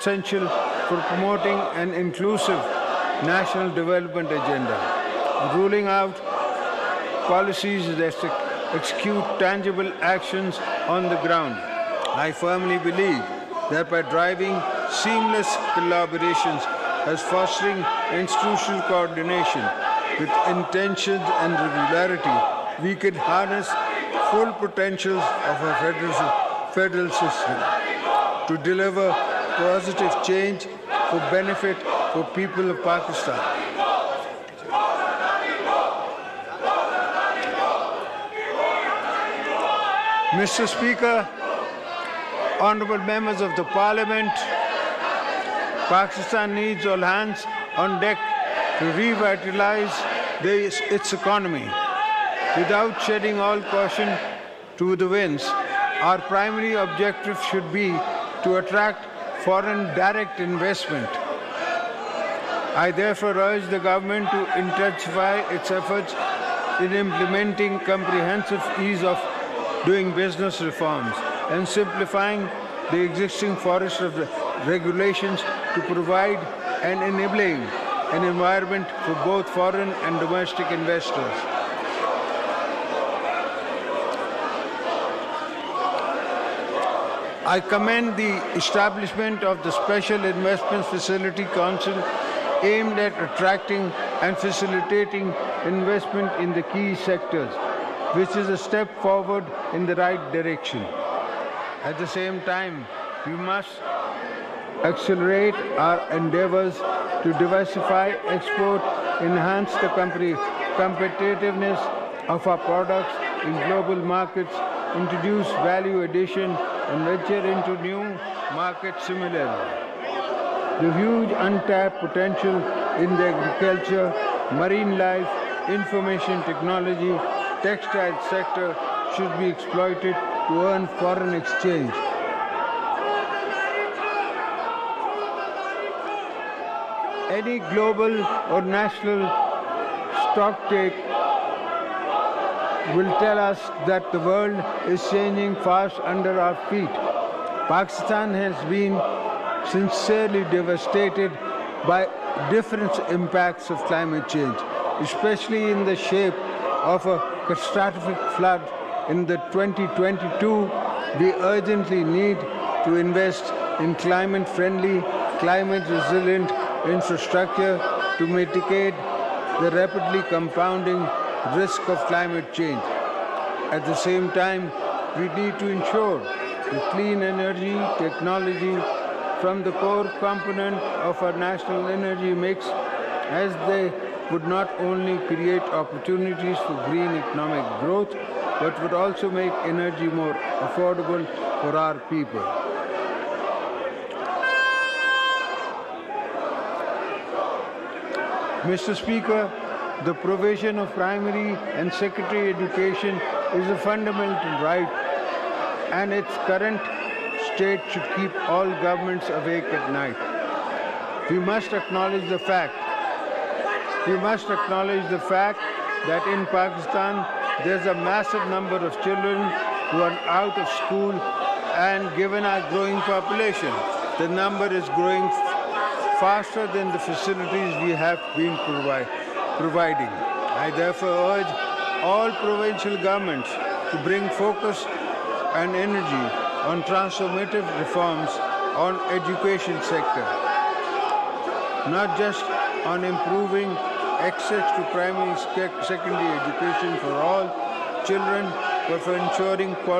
essential for promoting an inclusive national development agenda, ruling out policies that execute tangible actions on the ground. I firmly believe that by driving seamless collaborations as fostering institutional coordination with intentions and regularity, we can harness full potentials of our federal system to deliver positive change for benefit for people of Pakistan. Mr. Speaker, honorable members of the Parliament, Pakistan needs all hands on deck to revitalize its economy. Without shedding all caution to the winds, our primary objective should be to attract foreign direct investment. I therefore urge the government to intensify its efforts in implementing comprehensive ease of doing business reforms and simplifying the existing forest of regulations to provide an enabling an environment for both foreign and domestic investors. I commend the establishment of the Special Investment Facility Council aimed at attracting and facilitating investment in the key sectors, which is a step forward in the right direction. At the same time, we must accelerate our endeavors to diversify export, enhance the competitiveness of our products in global markets, introduce value addition, and venture into new markets similarly. The huge untapped potential in the agriculture, marine life, information technology, textile sector should be exploited to earn foreign exchange. Any global or national stocktake will tell us that the world is changing fast under our feet. Pakistan has been sincerely devastated by different impacts of climate change, especially in the shape of a catastrophic flood in the 2022. We urgently need to invest in climate-friendly, climate-resilient infrastructure to mitigate the rapidly compounding risk of climate change. At the same time, we need to ensure that clean energy technology from the core component of our national energy mix, as they would not only create opportunities for green economic growth, but would also make energy more affordable for our people. Mr. Speaker, the provision of primary and secondary education is a fundamental right, and its current state should keep all governments awake at night. We must acknowledge the fact that in Pakistan there's a massive number of children who are out of school, and given our growing population, the number is growing faster than the facilities we have been providing. I therefore urge all provincial governments to bring focus and energy on transformative reforms on education sector, not just on improving access to primary, secondary education for all children, but for ensuring quality